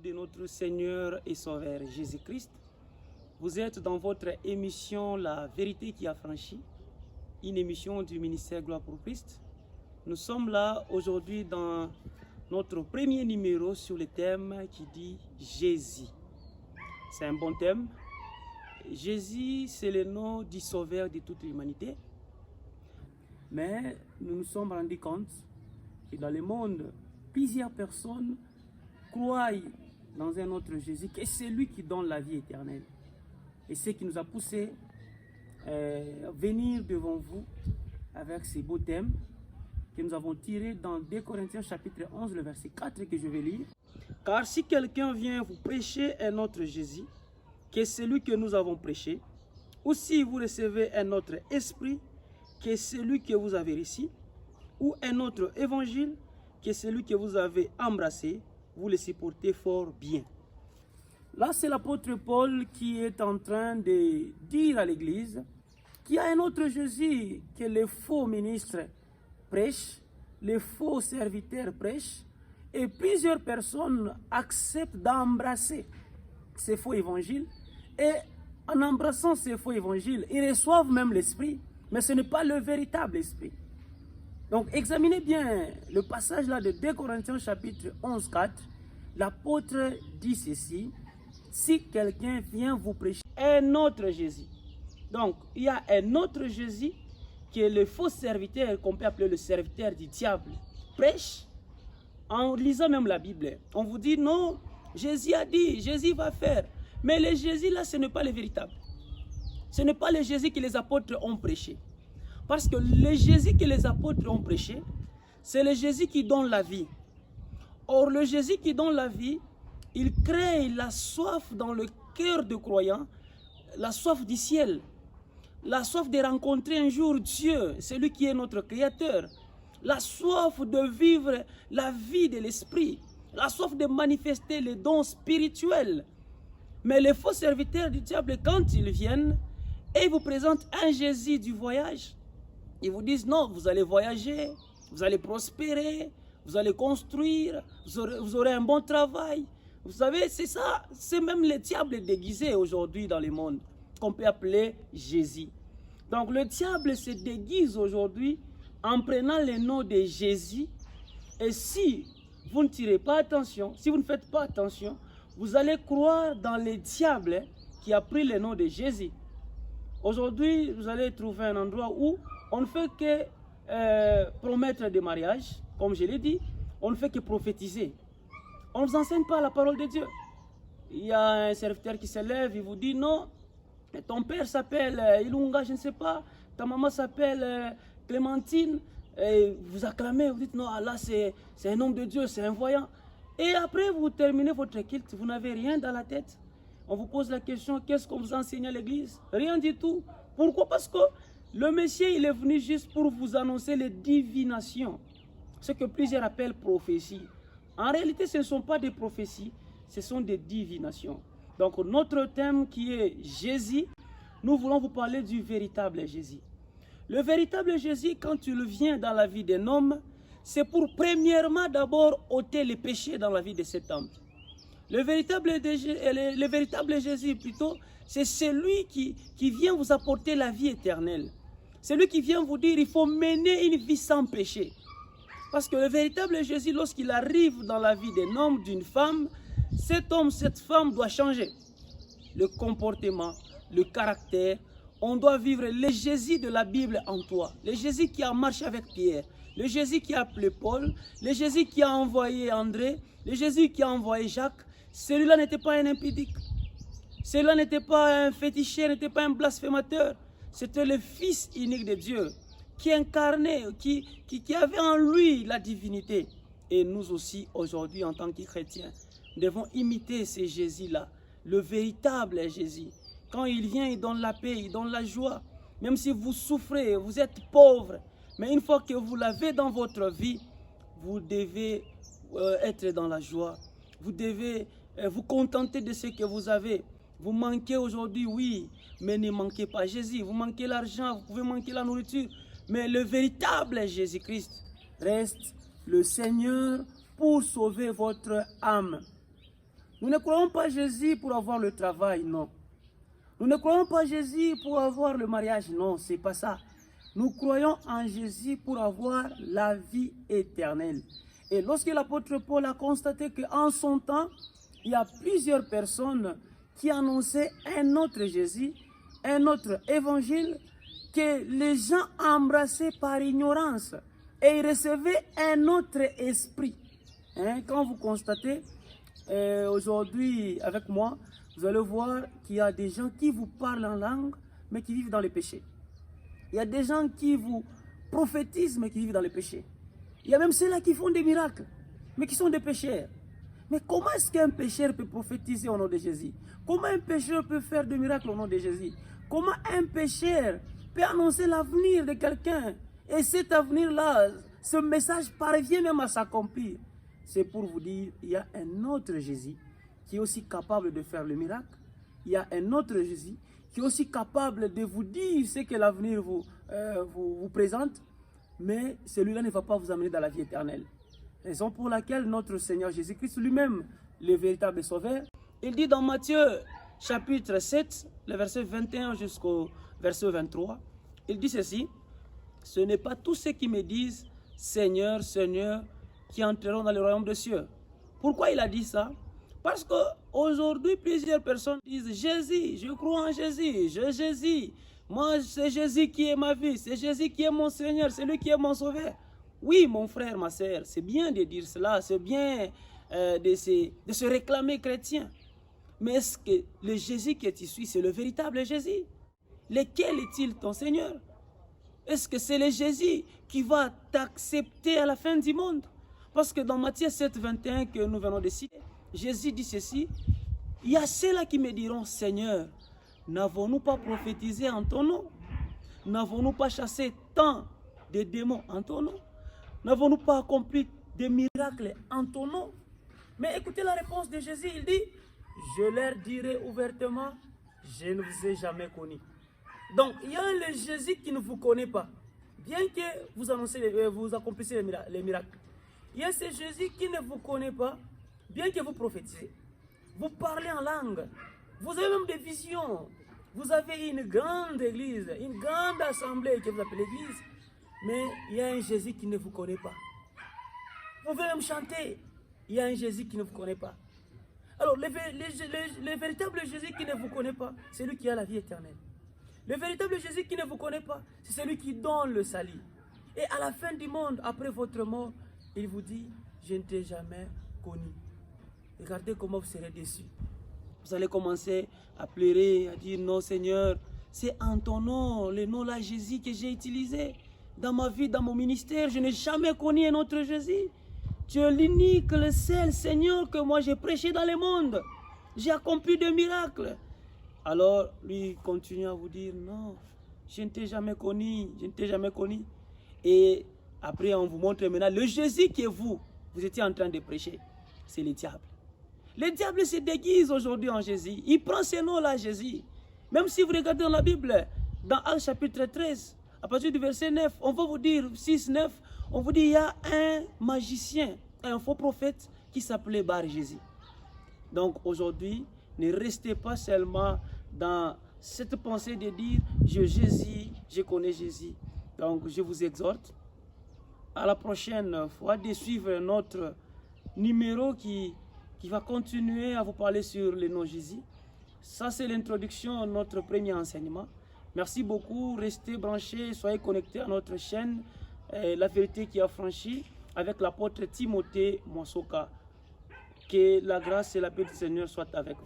de notre Seigneur et Sauveur Jésus-Christ. Vous êtes dans votre émission La Vérité qui a franchi, une émission du ministère Gloire pour Christ. Nous sommes là aujourd'hui dans notre premier numéro sur le thème qui dit Jésus. C'est un bon thème. Jésus, c'est le nom du Sauveur de toute l'humanité. Mais nous nous sommes rendus compte que dans le monde, plusieurs personnes croient dans un autre Jésus, que c'est lui qui donne la vie éternelle. Et c'est ce qui nous a poussé à venir devant vous avec ces beaux thèmes que nous avons tirés dans 2 Corinthiens chapitre 11, le verset 4 que je vais lire. Car si quelqu'un vient vous prêcher un autre Jésus, que celui que nous avons prêché, ou si vous recevez un autre esprit, que celui que vous avez reçu, ou un autre évangile, que celui que vous avez embrassé, vous le supportez fort bien. Là, c'est l'apôtre Paul qui est en train de dire à l'Église qu'il y a un autre Jésus que les faux ministres prêchent, les faux serviteurs prêchent, et plusieurs personnes acceptent d'embrasser ces faux évangiles, et en embrassant ces faux évangiles, ils reçoivent même l'esprit, mais ce n'est pas le véritable esprit. Donc, examinez bien le passage là de 2 Corinthiens chapitre 11, 4. L'apôtre dit ceci: si quelqu'un vient vous prêcher un autre Jésus. Donc, il y a un autre Jésus qui est le faux serviteur, qu'on peut appeler le serviteur du diable, prêche. En lisant même la Bible, on vous dit non, Jésus a dit, Jésus va faire. Mais le Jésus là, ce n'est pas le véritable. Ce n'est pas le Jésus que les apôtres ont prêché. Parce que le Jésus que les apôtres ont prêché, c'est le Jésus qui donne la vie. Or, le Jésus qui donne la vie, il crée la soif dans le cœur des croyants, la soif du ciel, la soif de rencontrer un jour Dieu, celui qui est notre Créateur, la soif de vivre la vie de l'Esprit, la soif de manifester les dons spirituels. Mais les faux serviteurs du diable, quand ils viennent et ils vous présentent un Jésus du voyage, ils vous disent non, vous allez voyager, vous allez prospérer, vous allez construire, vous aurez un bon travail. Vous savez, c'est ça, c'est même le diable déguisé aujourd'hui dans le monde, qu'on peut appeler Jésus. Donc le diable se déguise aujourd'hui en prenant le nom de Jésus. Et si vous ne tirez pas attention, si vous ne faites pas attention, vous allez croire dans le diable qui a pris le nom de Jésus. Aujourd'hui, vous allez trouver un endroit où on ne fait que promettre des mariages, comme je l'ai dit, on ne fait que prophétiser. On ne vous enseigne pas la parole de Dieu. Il y a un serviteur qui se lève, il vous dit non, ton père s'appelle Ilunga, je ne sais pas, ta maman s'appelle Clémentine, et vous acclamez, vous dites non, là c'est un homme de Dieu, c'est un voyant. Et après vous terminez votre culte, vous n'avez rien dans la tête. On vous pose la question, qu'est-ce qu'on vous enseigne à l'église? Rien du tout. Pourquoi? Parce que le Messie, il est venu juste pour vous annoncer les divinations, ce que plusieurs appellent prophétie. En réalité, ce ne sont pas des prophéties, ce sont des divinations. Donc, notre thème qui est Jésus, nous voulons vous parler du véritable Jésus. Le véritable Jésus, quand il vient dans la vie d'un homme, c'est pour premièrement d'abord ôter les péchés dans la vie de cet homme. Le véritable Jésus, plutôt, c'est celui qui vient vous apporter la vie éternelle. C'est lui qui vient vous dire il faut mener une vie sans péché. Parce que le véritable Jésus, lorsqu'il arrive dans la vie d'un homme, d'une femme, cet homme, cette femme doit changer. Le comportement, le caractère. On doit vivre le Jésus de la Bible en toi. Le Jésus qui a marché avec Pierre. Le Jésus qui a appelé Paul. Le Jésus qui a envoyé André. Le Jésus qui a envoyé Jacques. Celui-là n'était pas un impudique. Celui-là n'était pas un féticheur, n'était pas un blasphémateur. C'était le Fils unique de Dieu qui incarnait, qui avait en lui la divinité. Et nous aussi, aujourd'hui, en tant que chrétiens, devons imiter ce Jésus-là, le véritable Jésus. Quand il vient, il donne la paix, il donne la joie. Même si vous souffrez, vous êtes pauvre, mais une fois que vous l'avez dans votre vie, vous devez être dans la joie. Vous devez vous contenter de ce que vous avez. Vous manquez aujourd'hui, oui, mais ne manquez pas Jésus. Vous manquez l'argent, vous pouvez manquer la nourriture. Mais le véritable Jésus-Christ reste le Seigneur pour sauver votre âme. Nous ne croyons pas Jésus pour avoir le travail, non. Nous ne croyons pas Jésus pour avoir le mariage, non, c'est pas ça. Nous croyons en Jésus pour avoir la vie éternelle. Et lorsque l'apôtre Paul a constaté qu'en son temps, il y a plusieurs personnes qui annonçaient un autre Jésus, un autre évangile, que les gens embrassaient par ignorance. Et ils recevaient un autre esprit. Hein, quand vous constatez, aujourd'hui avec moi, vous allez voir qu'il y a des gens qui vous parlent en langue, mais qui vivent dans le péché. Il y a des gens qui vous prophétisent, mais qui vivent dans le péché. Il y a même ceux-là qui font des miracles, mais qui sont des pécheurs. Mais comment est-ce qu'un pécheur peut prophétiser au nom de Jésus? Comment un pécheur peut faire des miracles au nom de Jésus? Comment un pécheur peut annoncer l'avenir de quelqu'un? Et cet avenir-là, ce message parvient même à s'accomplir. C'est pour vous dire, il y a un autre Jésus qui est aussi capable de faire le miracle. Il y a un autre Jésus qui est aussi capable de vous dire ce que l'avenir vous présente. Mais celui-là ne va pas vous amener dans la vie éternelle. Raison pour laquelle notre Seigneur Jésus-Christ lui-même, le véritable sauveur, il dit dans Matthieu chapitre 7, le verset 21 jusqu'au verset 23, il dit ceci: ce n'est pas tous ceux qui me disent Seigneur, Seigneur, qui entreront dans le royaume des cieux. Pourquoi il a dit ça? Parce qu'aujourd'hui, plusieurs personnes disent Jésus, je crois en Jésus, Jésus. Moi, c'est Jésus qui est ma vie, c'est Jésus qui est mon Seigneur, c'est lui qui est mon sauveur. Oui, mon frère, ma sœur, c'est bien de dire cela, c'est bien de se réclamer chrétien. Mais est-ce que le Jésus que tu suis, c'est le véritable Jésus? Lequel est-il ton Seigneur? Est-ce que c'est le Jésus qui va t'accepter à la fin du monde? Parce que dans Matthieu 7, 21 que nous venons de citer, Jésus dit ceci: il y a ceux-là qui me diront Seigneur, n'avons-nous pas prophétisé en ton nom? N'avons-nous pas chassé tant de démons en ton nom? N'avons-nous pas accompli des miracles en ton nom? Mais écoutez la réponse de Jésus, il dit: je leur dirai ouvertement, je ne vous ai jamais connu. Donc, il y a le Jésus qui ne vous connaît pas, bien que vous annoncez, vous accomplissez les miracles. Il y a ce Jésus qui ne vous connaît pas, bien que vous prophétisez. Vous parlez en langue, vous avez même des visions. Vous avez une grande église, une grande assemblée que vous appelez l'église, mais il y a un Jésus qui ne vous connaît pas. Vous pouvez même chanter, il y a un Jésus qui ne vous connaît pas. Alors, le véritable Jésus qui ne vous connaît pas, c'est lui qui a la vie éternelle. Le véritable Jésus qui ne vous connaît pas, c'est celui qui donne le salut. Et à la fin du monde, après votre mort, il vous dit, je ne t'ai jamais connu. Regardez comment vous serez déçus. Vous allez commencer à pleurer, à dire, non Seigneur, c'est en ton nom, le nom là Jésus que j'ai utilisé. Dans ma vie, dans mon ministère, je n'ai jamais connu un autre Jésus. Tu es l'unique, le seul Seigneur que moi j'ai prêché dans le monde. J'ai accompli des miracles. Alors, lui continue à vous dire, non, je ne t'ai jamais connu, je ne t'ai jamais connu. Et après, on vous montre maintenant le Jésus que vous étiez en train de prêcher. C'est le diable. Le diable se déguise aujourd'hui en Jésus. Il prend ce nom-là, Jésus. Même si vous regardez dans la Bible, dans Actes chapitre 13, à partir du verset 9, on va vous dire, 6, 9, on vous dit, il y a un magicien, un faux prophète qui s'appelait Bar Jésus. Donc aujourd'hui, ne restez pas seulement dans cette pensée de dire, je connais Jésus. Donc je vous exhorte à la prochaine fois de suivre notre numéro qui va continuer à vous parler sur le nom Jésus. Ça, c'est l'introduction à notre premier enseignement. Merci beaucoup. Restez branchés, soyez connectés à notre chaîne La Vérité qui a franchi avec l'apôtre Timothée Monsoka. Que la grâce et la paix du Seigneur soient avec vous.